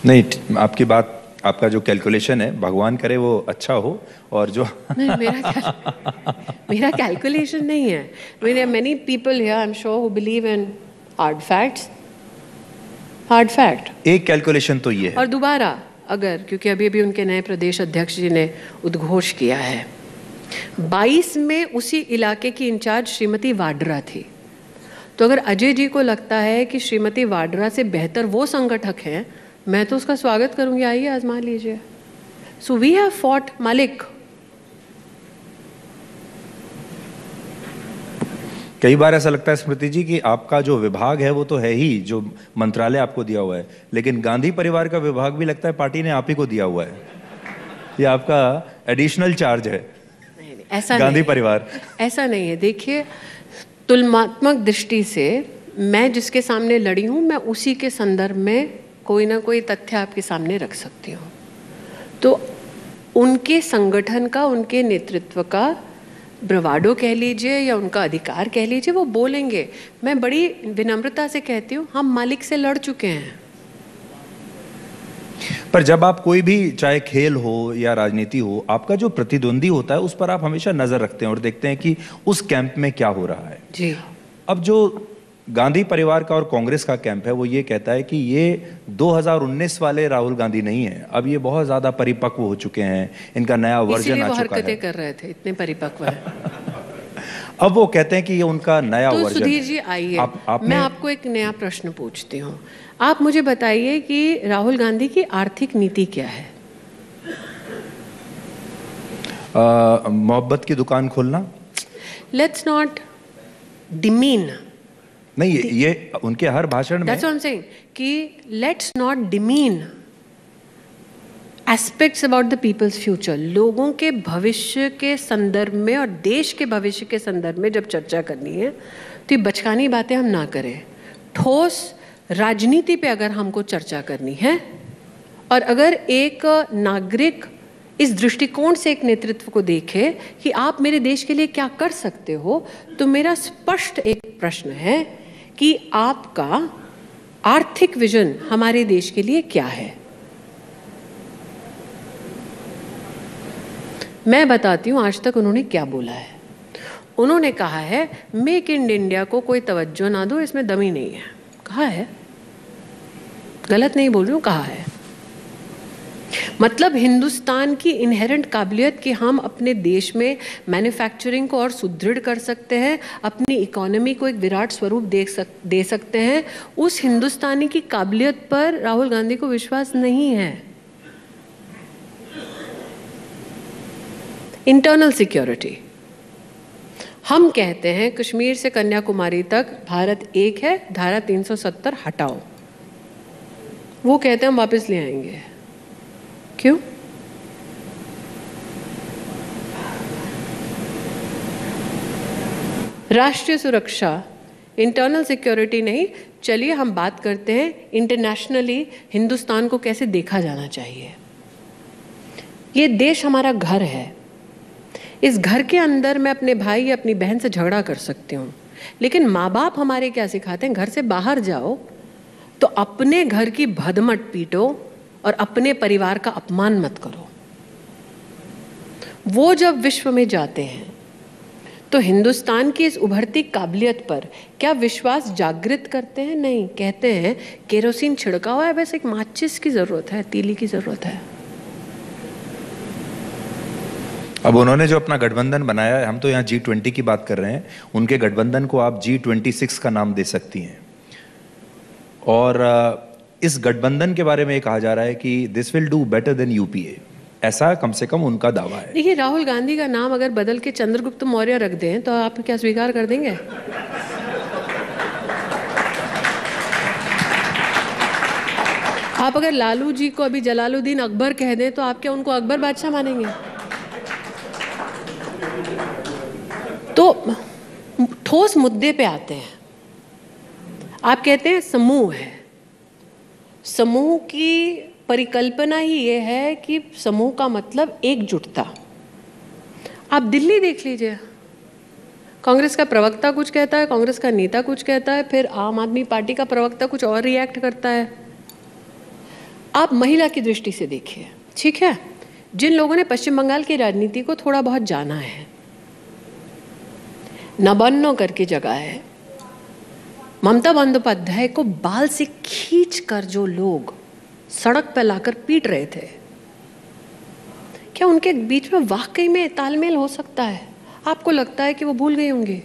नहीं, आपकी बात, आपका जो कैलकुलेशन है, भगवान करे वो अच्छा हो। और जो नहीं, मेरा कैलकुलेशन नहीं है। मेरे many people here I am sure who believe in hard facts, hard fact. एक कैलकुलेशन तो ये है। और दोबारा अगर, क्योंकि अभी अभी उनके नए प्रदेश अध्यक्ष जी ने उद्घोष किया है, 22 में उसी इलाके की इंचार्ज श्रीमती वाड्रा थी। तो अगर अजय जी को लगता है कि श्रीमती वाड्रा से बेहतर वो संगठक हैं, मैं तो उसका स्वागत करूंगी, आइए आजमा लीजिए। सो वी हैव फॉट मालिक। कई बार ऐसा लगता है स्मृति जी कि आपका जो विभाग है वो तो है ही, जो मंत्रालय आपको दिया हुआ है, लेकिन गांधी परिवार का विभाग भी लगता है पार्टी ने आप ही को दिया हुआ है। ये आपका एडिशनल चार्ज है। नहीं, ऐसा गांधी नहीं परिवार ऐसा नहीं है। देखिए, तुलनात्मक दृष्टि से मैं जिसके सामने लड़ी हूं, मैं उसी के संदर्भ में कोई ना कोई तथ्य आपके सामने रख सकती हूँ। तो उनके संगठन का, उनके नेतृत्व का ब्रवाडो कह लीजिए या उनका अधिकार कह लीजिए, वो बोलेंगे। मैं बड़ी विनम्रता से कहती हूँ, हम मालिक से लड़ चुके हैं। पर जब आप कोई भी, चाहे खेल हो या राजनीति हो, आपका जो प्रतिद्वंदी होता है उस पर आप हमेशा नजर रखते हैं और देखते हैं कि उस कैंप में क्या हो रहा है जी। अब जो गांधी परिवार का और कांग्रेस का कैंप है वो ये कहता है कि ये 2019 वाले राहुल गांधी नहीं है, अब ये बहुत ज्यादा परिपक्व हो चुके हैं, इनका नया वर्जन आ चुका है। हरकतें कर रहे थे, इतने परिपक्व है। अब वो कहते हैं कि ये उनका नया तो वर्जन। सुधीर जी आइए, मैं आपको एक नया प्रश्न पूछती हूँ। आप मुझे बताइए कि राहुल गांधी की आर्थिक नीति क्या है? मोहब्बत की दुकान खोलना। Let's not demean. नहीं, ये उनके हर भाषण में, that's what I am saying कि let's not demean aspects about the people's future. लोगों के भविष्य के संदर्भ में और देश के भविष्य के संदर्भ में जब चर्चा करनी है तो ये बचकानी बातें हम ना करें। ठोस राजनीति पे अगर हमको चर्चा करनी है और अगर एक नागरिक इस दृष्टिकोण से एक नेतृत्व को देखे कि आप मेरे देश के लिए क्या कर सकते हो, तो मेरा स्पष्ट एक प्रश्न है कि आपका आर्थिक विजन हमारे देश के लिए क्या है। मैं बताती हूँ आज तक उन्होंने क्या बोला है। उन्होंने कहा है मेक इन इंडिया को कोई तवज्जो ना दो, इसमें दम ही नहीं है। कहा है, गलत नहीं बोल रही हूँ, कहा है। मतलब हिंदुस्तान की इनहेरेंट काबिलियत कि हम अपने देश में मैन्युफैक्चरिंग को और सुदृढ़ कर सकते हैं, अपनी इकोनॉमी को एक विराट स्वरूप दे सकते हैं, उस हिंदुस्तानी की काबिलियत पर राहुल गांधी को विश्वास नहीं है। इंटरनल सिक्योरिटी, हम कहते हैं कश्मीर से कन्याकुमारी तक भारत एक है, धारा 370 हटाओ। वो कहते हैं हम वापस ले आएंगे। क्यों? राष्ट्रीय सुरक्षा, इंटरनल सिक्योरिटी नहीं। चलिए हम बात करते हैं इंटरनेशनली हिंदुस्तान को कैसे देखा जाना चाहिए। ये देश हमारा घर है। इस घर के अंदर मैं अपने भाई या अपनी बहन से झगड़ा कर सकती हूँ, लेकिन माँ बाप हमारे क्या सिखाते हैं? घर से बाहर जाओ तो अपने घर की भद मत पीटो और अपने परिवार का अपमान मत करो। वो जब विश्व में जाते हैं तो हिंदुस्तान की इस उभरती काबिलियत पर क्या विश्वास जागृत करते हैं? नहीं, कहते हैं केरोसिन छिड़का हुआ है, बस एक माचिस की जरूरत है, तीली की जरूरत है। अब उन्होंने जो अपना गठबंधन बनाया है, हम तो यहाँ G20 की बात कर रहे हैं, उनके गठबंधन को आप G26 का नाम दे सकती हैं। और इस गठबंधन के बारे में कहा जा रहा है कि this will do better than UPA, ऐसा कम से कम उनका दावा है। देखिए, राहुल गांधी का नाम अगर बदल के चंद्रगुप्त मौर्य रख दें तो आप क्या स्वीकार कर देंगे? आप अगर लालू जी को अभी जलालुद्दीन अकबर कह दें तो आप क्या उनको अकबर बादशाह मानेंगे? तो ठोस मुद्दे पे आते हैं। आप कहते हैं समूह है। समूह की परिकल्पना ही ये है कि समूह का मतलब एकजुटता। आप दिल्ली देख लीजिए, कांग्रेस का प्रवक्ता कुछ कहता है, कांग्रेस का नेता कुछ कहता है, फिर आम आदमी पार्टी का प्रवक्ता कुछ और रिएक्ट करता है। आप महिला की दृष्टि से देखिए, ठीक है, जिन लोगों ने पश्चिम बंगाल की राजनीति को थोड़ा बहुत जाना है, नबान्नो करके जगह है, ममता बंदोपाध्याय को बाल से खींच कर जो लोग सड़क पर लाकर पीट रहे थे, क्या उनके बीच में वाकई में तालमेल हो सकता है? आपको लगता है कि वो भूल गए होंगे?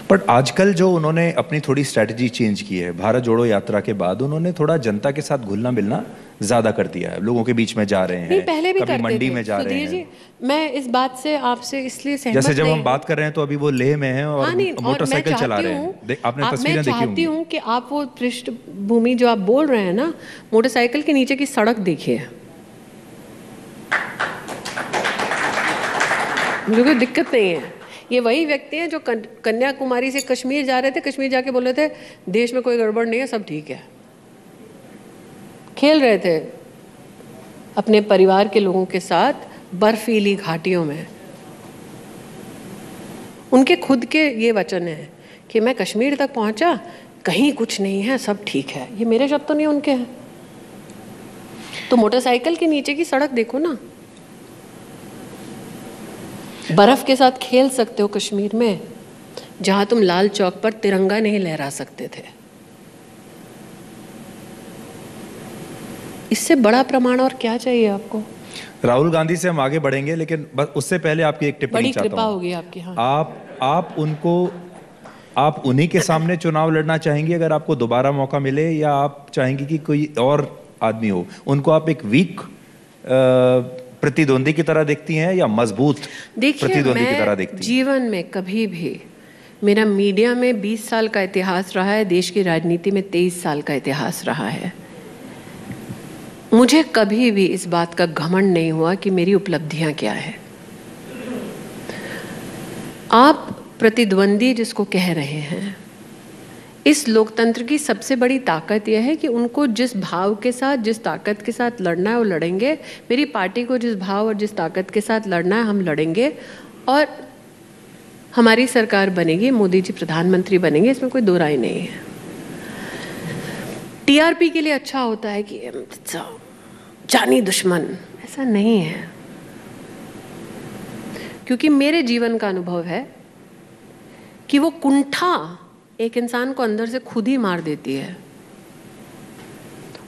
बट आजकल जो उन्होंने अपनी थोड़ी स्ट्रैटेजी चेंज की है, भारत जोड़ो यात्रा के बाद उन्होंने थोड़ा जनता के साथ घुलना मिलना ज्यादा कर दिया है, लोगों के बीच में जा रहे हैं। नहीं, पहले भी कभी मंडी में जा रहे जी, हैं। मैं इस बात से आपसे इसलिए सहमत जैसे जब नहीं हम बात कर रहे हैं तो अभी वो लेह में हैं और मोटरसाइकिल चला रहे हैं, आपने तस्वीरें देखी होंगी। मैं चाहती हूँ कि आप वो पृष्ठभूमि जो आप बोल रहे हैं ना, मोटरसाइकिल के नीचे की सड़क देखिए, मुझे कोई दिक्कत नहीं है। ये वही व्यक्ति हैं जो कन्याकुमारी से कश्मीर जा रहे थे, कश्मीर जाके बोल रहे थे देश में कोई गड़बड़ नहीं है, सब ठीक है। खेल रहे थे अपने परिवार के लोगों के साथ बर्फीली घाटियों में। उनके खुद के ये वचन है कि मैं कश्मीर तक पहुंचा, कहीं कुछ नहीं है, सब ठीक है। ये मेरे शब्द तो नहीं, उनके हैं। तो मोटरसाइकिल के नीचे की सड़क देखो ना, बर्फ के साथ खेल सकते हो कश्मीर में, जहां तुम लाल चौक पर तिरंगा नहीं लहरा सकते थे। इससे बड़ा प्रमाण और क्या चाहिए आपको? राहुल गांधी से हम आगे बढ़ेंगे, लेकिन बस उससे पहले आपकी एक टिप्पणी चाहता हूं। बड़ी कृपा होगी आपकी। हाँ, आप उन्हीं के सामने चुनाव लड़ना चाहेंगे अगर आपको दोबारा मौका मिले, या आप चाहेंगे कि कोई और आदमी हो? उनको आप एक वीक प्रतिद्वंदी की तरह देखती हैं या मजबूत प्रतिद्वंदी की तरह देखती हैं? जीवन में कभी भी, मेरा मीडिया में 20 साल का इतिहास रहा है, देश की राजनीति में 23 साल का इतिहास रहा है। मुझे कभी भी इस बात का घमंड नहीं हुआ कि मेरी उपलब्धियां क्या है। आप प्रतिद्वंदी जिसको कह रहे हैं, इस लोकतंत्र की सबसे बड़ी ताकत यह है कि उनको जिस भाव के साथ, जिस ताकत के साथ लड़ना है वो लड़ेंगे। मेरी पार्टी को जिस भाव और जिस ताकत के साथ लड़ना है हम लड़ेंगे, और हमारी सरकार बनेगी, मोदी जी प्रधानमंत्री बनेंगे, इसमें कोई दो राय नहीं है। टीआरपी के लिए अच्छा होता है कि जानी दुश्मन, ऐसा नहीं है। क्योंकि मेरे जीवन का अनुभव है कि वो कुंठा एक इंसान को अंदर से खुद ही मार देती है।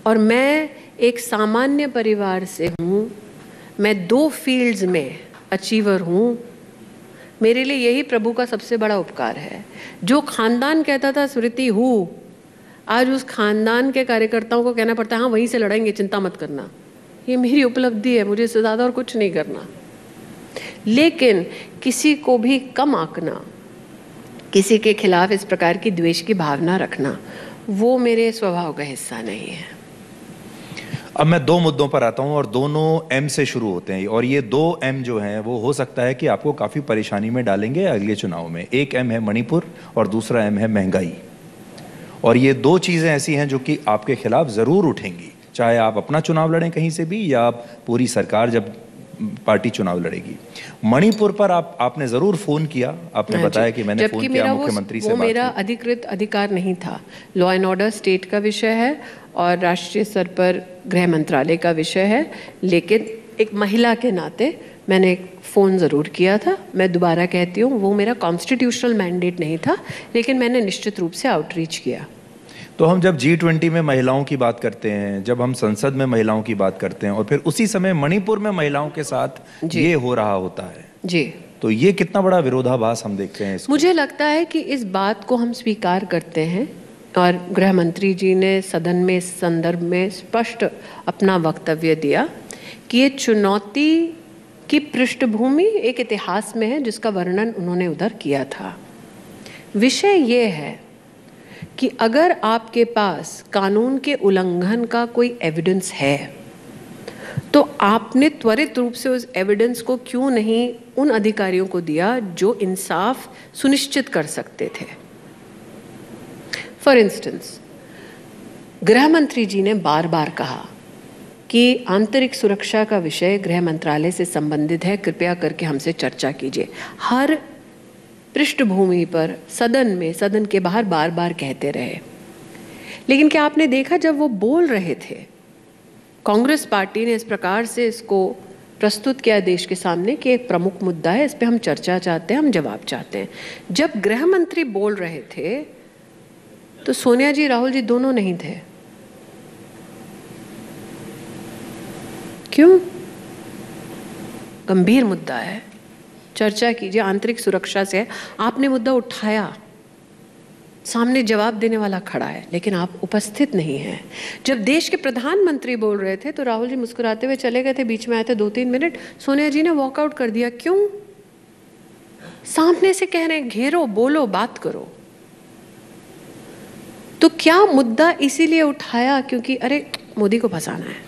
और मैं एक सामान्य परिवार से हूँ, मैं 2 फील्ड्स में अचीवर हूँ। मेरे लिए यही प्रभु का सबसे बड़ा उपकार है। जो खानदान कहता था स्मृति हूँ, आज उस खानदान के कार्यकर्ताओं को कहना पड़ता है हाँ वहीं से लड़ेंगे, चिंता मत करना। ये मेरी उपलब्धि है, मुझे इससे ज़्यादा और कुछ नहीं करना। लेकिन किसी को भी कम आंकना, किसी के खिलाफ इस प्रकार की द्वेष की भावना रखना, वो मेरे स्वभाव का हिस्सा नहीं है। अब मैं 2 मुद्दों पर आता हूं और दोनों एम से शुरू होते हैं, और ये 2 एम जो हैं वो हो सकता है कि आपको काफ़ी परेशानी में डालेंगे अगले चुनाव में। एक एम है मणिपुर और दूसरा एम है महंगाई। और ये 2 चीज़ें ऐसी हैं जो कि आपके खिलाफ ज़रूर उठेंगी, चाहे आप अपना चुनाव लड़ें कहीं से भी या पूरी सरकार जब पार्टी चुनाव लड़ेगी। मणिपुर पर आपने ज़रूर फ़ोन किया, आपने बताया कि मैंने फ़ोन किया मुख्यमंत्री से। वो मेरा अधिकृत अधिकार नहीं था। लॉ एंड ऑर्डर स्टेट का विषय है और राष्ट्रीय स्तर पर गृह मंत्रालय का विषय है, लेकिन एक महिला के नाते मैंने एक फ़ोन ज़रूर किया था। मैं दोबारा कहती हूँ, वो मेरा कॉन्स्टिट्यूशनल मैंडेट नहीं था, लेकिन मैंने निश्चित रूप से आउटरीच किया। तो हम जब G20 में महिलाओं की बात करते हैं, जब हम संसद में महिलाओं की बात करते हैं, और फिर उसी समय मणिपुर में महिलाओं के साथ ये हो रहा होता है जी, तो ये कितना बड़ा विरोधाभास हम देखते हैं इसको? मुझे लगता है कि इस बात को हम स्वीकार करते हैं, और गृह मंत्री जी ने सदन में इस संदर्भ में स्पष्ट अपना वक्तव्य दिया कि ये चुनौती की पृष्ठभूमि एक इतिहास में है जिसका वर्णन उन्होंने उधर किया था। विषय ये है कि अगर आपके पास कानून के उल्लंघन का कोई एविडेंस है, तो आपने त्वरित रूप से उस एविडेंस को क्यों नहीं उन अधिकारियों को दिया जो इंसाफ सुनिश्चित कर सकते थे। फॉर इंस्टेंस, गृह मंत्री जी ने बार बार कहा कि आंतरिक सुरक्षा का विषय गृह मंत्रालय से संबंधित है, कृपया करके हमसे चर्चा कीजिए। हर पृष्ठभूमि पर सदन में, सदन के बाहर बार बार कहते रहे। लेकिन क्या आपने देखा जब वो बोल रहे थे, कांग्रेस पार्टी ने इस प्रकार से इसको प्रस्तुत किया देश के सामने कि एक प्रमुख मुद्दा है, इस पे हम चर्चा चाहते हैं, हम जवाब चाहते हैं। जब गृह मंत्री बोल रहे थे तो सोनिया जी, राहुल जी दोनों नहीं थे। क्यों? गंभीर मुद्दा है, चर्चा कीजिए, आंतरिक सुरक्षा से है। आपने मुद्दा उठाया, सामने जवाब देने वाला खड़ा है, लेकिन आप उपस्थित नहीं हैं। जब देश के प्रधानमंत्री बोल रहे थे तो राहुल जी मुस्कुराते हुए चले गए थे, बीच में आए थे 2-3 मिनट, सोनिया जी ने वॉकआउट कर दिया। क्यों? सामने से कह रहे हैं घेरो, बोलो, बात करो। तो क्या मुद्दा इसीलिए उठाया क्योंकि अरे मोदी को फंसाना है,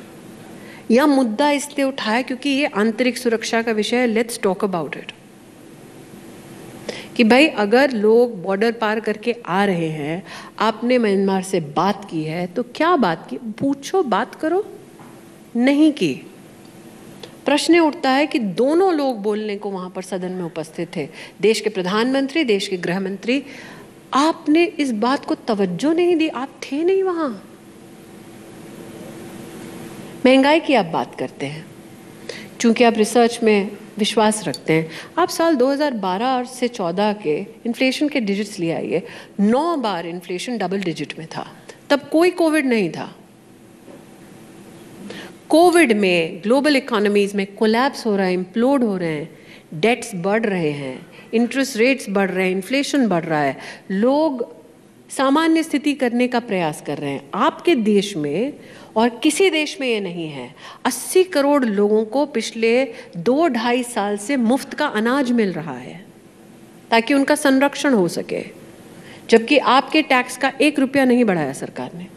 या मुद्दा इसलिए उठाया क्योंकि ये आंतरिक सुरक्षा का विषय है, लेट्स टॉक अबाउट इट। कि भाई अगर लोग बॉर्डर पार करके आ रहे हैं, आपने म्यांमार से बात की है, तो क्या बात की, पूछो, बात करो। नहीं की। प्रश्न उठता है कि दोनों लोग बोलने को वहां पर सदन में उपस्थित थे, देश के प्रधानमंत्री, देश के गृह मंत्री, आपने इस बात को तवज्जो नहीं दी, आप थे नहीं वहां। महंगाई की आप बात करते हैं, चूंकि आप रिसर्च में विश्वास रखते हैं, आप साल 2012 से 14 के इन्फ्लेशन के डिजिट्स ले आइए। 9 बार इन्फ्लेशन डबल डिजिट में था, तब कोई कोविड नहीं था। कोविड में ग्लोबल इकोनॉमीज में कोलैप्स हो रहा है, इम्प्लोड हो रहे हैं, डेट्स बढ़ रहे हैं, इंटरेस्ट रेट्स बढ़ रहे हैं, इन्फ्लेशन बढ़ रहा है, लोग सामान्य स्थिति करने का प्रयास कर रहे हैं। आपके देश में और किसी देश में ये नहीं है। 80 करोड़ लोगों को पिछले 2-2.5 साल से मुफ्त का अनाज मिल रहा है ताकि उनका संरक्षण हो सके, जबकि आपके टैक्स का 1 रुपया नहीं बढ़ाया सरकार ने।